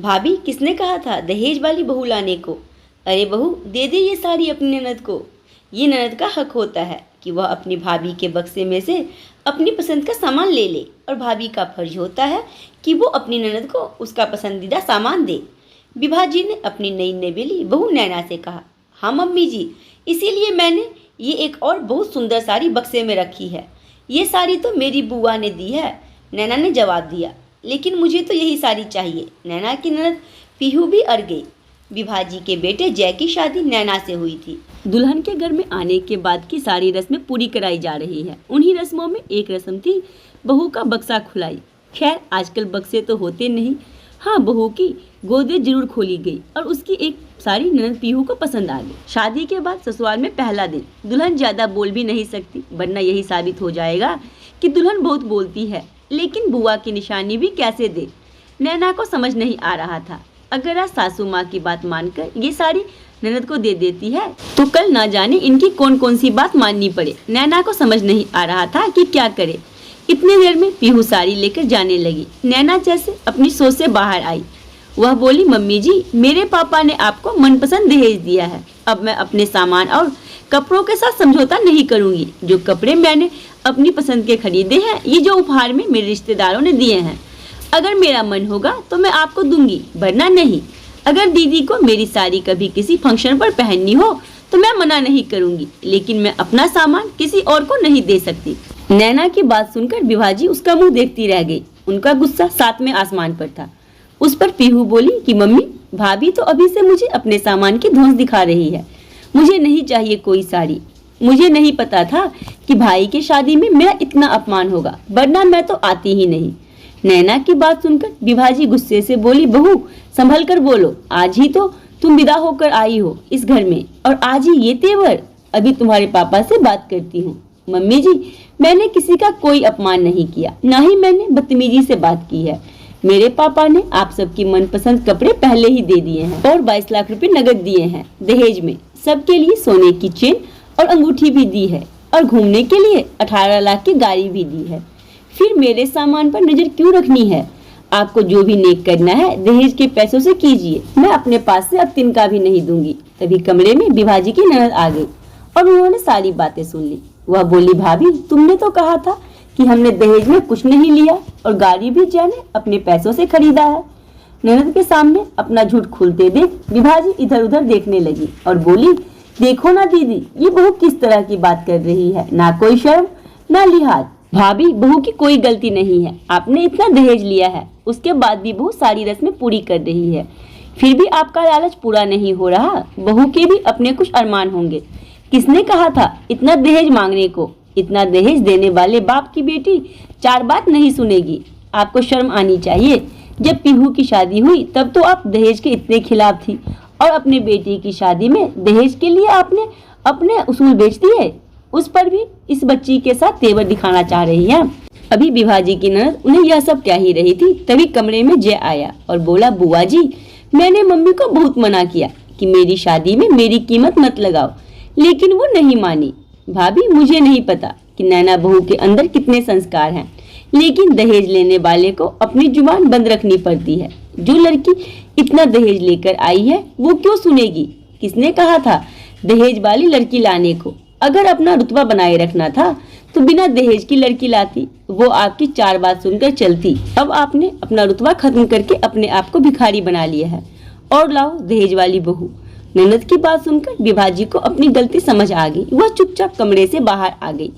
भाभी किसने कहा था दहेज वाली बहू लाने को? अरे बहू दे दे ये साड़ी अपनी ननद को। ये ननद का हक होता है कि वह अपनी भाभी के बक्से में से अपनी पसंद का सामान ले ले और भाभी का फर्ज होता है कि वो अपनी ननद को उसका पसंदीदा सामान दे। विभा जी ने अपनी नई नवेली बहू नैना से कहा, हाँ मम्मी जी, इसीलिए मैंने ये एक और बहुत सुंदर साड़ी बक्से में रखी है। ये साड़ी तो मेरी बुआ ने दी है, नैना ने जवाब दिया। लेकिन मुझे तो यही साड़ी चाहिए। नैना की ननद पीहू भी अड़ गई। विभा जी के बेटे जय की शादी नैना से हुई थी। दुल्हन के घर में आने के बाद की सारी रस्में पूरी कराई जा रही है। उन्हीं रस्मों में एक रस्म थी बहू का बक्सा खुलाई। खैर आजकल बक्से तो होते नहीं। हाँ, बहू की गोदे जरूर खोली गई और उसकी एक साड़ी ननद पीहू को पसंद आ गई। शादी के बाद ससुराल में पहला दिन। दुल्हन ज्यादा बोल भी नहीं सकती, वरना यही साबित हो जाएगा कि दुल्हन बहुत बोलती है। लेकिन बुआ की निशानी भी कैसे दे, नैना को समझ नहीं आ रहा था। अगर आज सासू माँ की बात मानकर ये साड़ी ननद को दे देती है तो कल ना जाने इनकी कौन कौन सी बात माननी पड़े। नैना को समझ नहीं आ रहा था कि क्या करे। इतनी देर में पीहू साड़ी लेकर जाने लगी। नैना जैसे अपनी सोच से बाहर आई। वह बोली, मम्मी जी, मेरे पापा ने आपको मनपसंद दहेज दिया है। अब मैं अपने सामान और कपड़ों के साथ समझौता नहीं करूंगी। जो कपड़े मैंने अपनी पसंद के खरीदे हैं, ये जो उपहार में मेरे रिश्तेदारों ने दिए हैं, अगर मेरा मन होगा तो मैं आपको दूंगी, वरना नहीं। अगर दीदी को मेरी साड़ी कभी किसी फंक्शन पर पहननी हो तो मैं मना नहीं करूंगी, लेकिन मैं अपना सामान किसी और को नहीं दे सकती। नैना की बात सुनकर विभा जी उसका मुंह देखती रह गई। उनका गुस्सा सातवें आसमान पर था। उस पर पीहू बोली कि मम्मी, भाभी तो अभी से मुझे अपने सामान की धौंस दिखा रही है। मुझे नहीं चाहिए कोई साड़ी। मुझे नहीं पता था कि भाई की शादी में मेरा इतना अपमान होगा, वरना मैं तो आती ही नहीं। नैना की बात सुनकर विभा जी गुस्से से बोली, बहू संभल कर बोलो। आज ही तो तुम विदा होकर आई हो इस घर में और आज ही ये तेवर। अभी तुम्हारे पापा से बात करती हूँ। मम्मी जी, मैंने किसी का कोई अपमान नहीं किया, ना ही मैंने बदतमीजी से बात की है। मेरे पापा ने आप सबकी मनपसंद कपड़े पहले ही दे दिए हैं और 22 लाख रुपए नगद दिए हैं दहेज में। सबके लिए सोने की चेन और अंगूठी भी दी है और घूमने के लिए 18 लाख की गाड़ी भी दी है। फिर मेरे सामान पर नजर क्यों रखनी है? आपको जो भी नेक करना है दहेज के पैसों से कीजिए। मैं अपने पास से अब तिनका भी नहीं दूंगी। तभी कमरे में विभा जी की ननद आ गई और उन्होंने सारी बातें सुन ली। वह बोली, भाभी तुमने तो कहा था कि हमने दहेज में कुछ नहीं लिया और गाड़ी भी जाने अपने पैसों से खरीदा है। ननद के सामने अपना झूठ खुलते देख विभा जी इधर उधर देखने लगी और बोली, देखो ना दीदी, ये बहू किस तरह की बात कर रही है। ना कोई शर्म ना लिहाज। भाभी, बहू की कोई गलती नहीं है। आपने इतना दहेज लिया है, उसके बाद भी बहू सारी रस्में पूरी कर रही है। फिर भी आपका लालच पूरा नहीं हो रहा। बहू के भी अपने कुछ अरमान होंगे। किसने कहा था इतना दहेज मांगने को? इतना दहेज देने वाले बाप की बेटी 4 बात नहीं सुनेगी। आपको शर्म आनी चाहिए। जब पीहू की शादी हुई तब तो आप दहेज के इतने खिलाफ थी और अपने बेटी की शादी में दहेज के लिए आपने अपने उसूल बेच दिए। उस पर भी इस बच्ची के साथ तेवर दिखाना चाह रही है। अभी विभा जी की ननद उन्हें यह सब कह ही रही थी, तभी कमरे में जय आया और बोला, बुआ जी, मैंने मम्मी को बहुत मना किया कि मेरी शादी में मेरी कीमत मत लगाओ, लेकिन वो नहीं मानी। भाभी, मुझे नहीं पता कि नैना बहू के अंदर कितने संस्कार हैं, लेकिन दहेज लेने वाले को अपनी जुबान बंद रखनी पड़ती है। जो लड़की इतना दहेज लेकर आई है वो क्यों सुनेगी? किसने कहा था दहेज वाली लड़की लाने को? अगर अपना रुतबा बनाए रखना था तो बिना दहेज की लड़की लाती। वो आपकी 4 बात सुनकर चलती। अब आपने अपना रुतबा खत्म करके अपने आप को भिखारी बना लिया है और लाओ दहेज वाली बहू। ननद की बात सुनकर विभा जी को अपनी गलती समझ आ गई। वह चुपचाप कमरे से बाहर आ गई,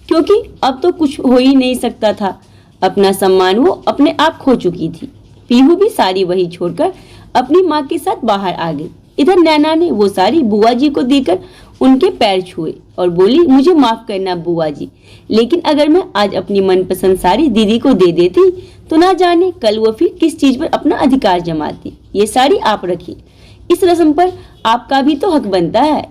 क्योंकि अब तो कुछ हो ही नहीं सकता था। अपना सम्मान वो अपने आप खो चुकी थी। पीहू भी साड़ी वही छोड़कर अपनी माँ के साथ बाहर आ गई। इधर नैना ने वो साड़ी बुआ जी को देकर उनके पैर छुए और बोली, मुझे माफ करना बुआ जी, लेकिन अगर मैं आज अपनी मनपसंद साड़ी दीदी को दे देती तो ना जाने कल वो फिर किस चीज पर अपना अधिकार जमाती। ये साड़ी आप रखिए। इस रस्म पर आपका भी तो हक बनता है।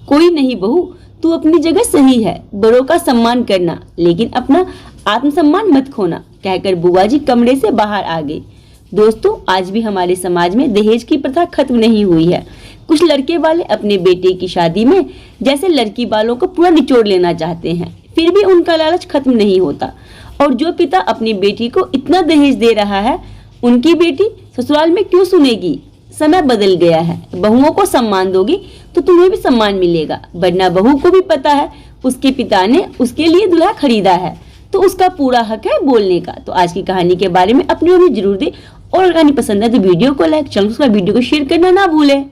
कोई नहीं बहू, तू अपनी जगह सही है। बड़ों का सम्मान करना, लेकिन अपना आत्मसम्मान मत खोना, कहकर बुआ जी कमरे से बाहर आ गई। दोस्तों, आज भी हमारे समाज में दहेज की प्रथा खत्म नहीं हुई है। कुछ लड़के वाले अपने बेटे की शादी में जैसे लड़की वालों को पूरा निचोड़ लेना चाहते हैं, फिर भी उनका लालच खत्म नहीं होता। और जो पिता अपनी बेटी को इतना दहेज दे रहा है, उनकी बेटी ससुराल में क्यों सुनेगी? समय बदल गया है, बहुओं को सम्मान दोगी तो तुम्हें भी सम्मान मिलेगा, वरना बहू को भी पता है उसके पिता ने उसके लिए दूल्हा खरीदा है तो उसका पूरा हक है बोलने का। तो आज की कहानी के बारे में अपनी ओर जरूर दें और कहानी पसंद है तो वीडियो को लाइक, चैनल को वीडियो को शेयर करना ना भूलें।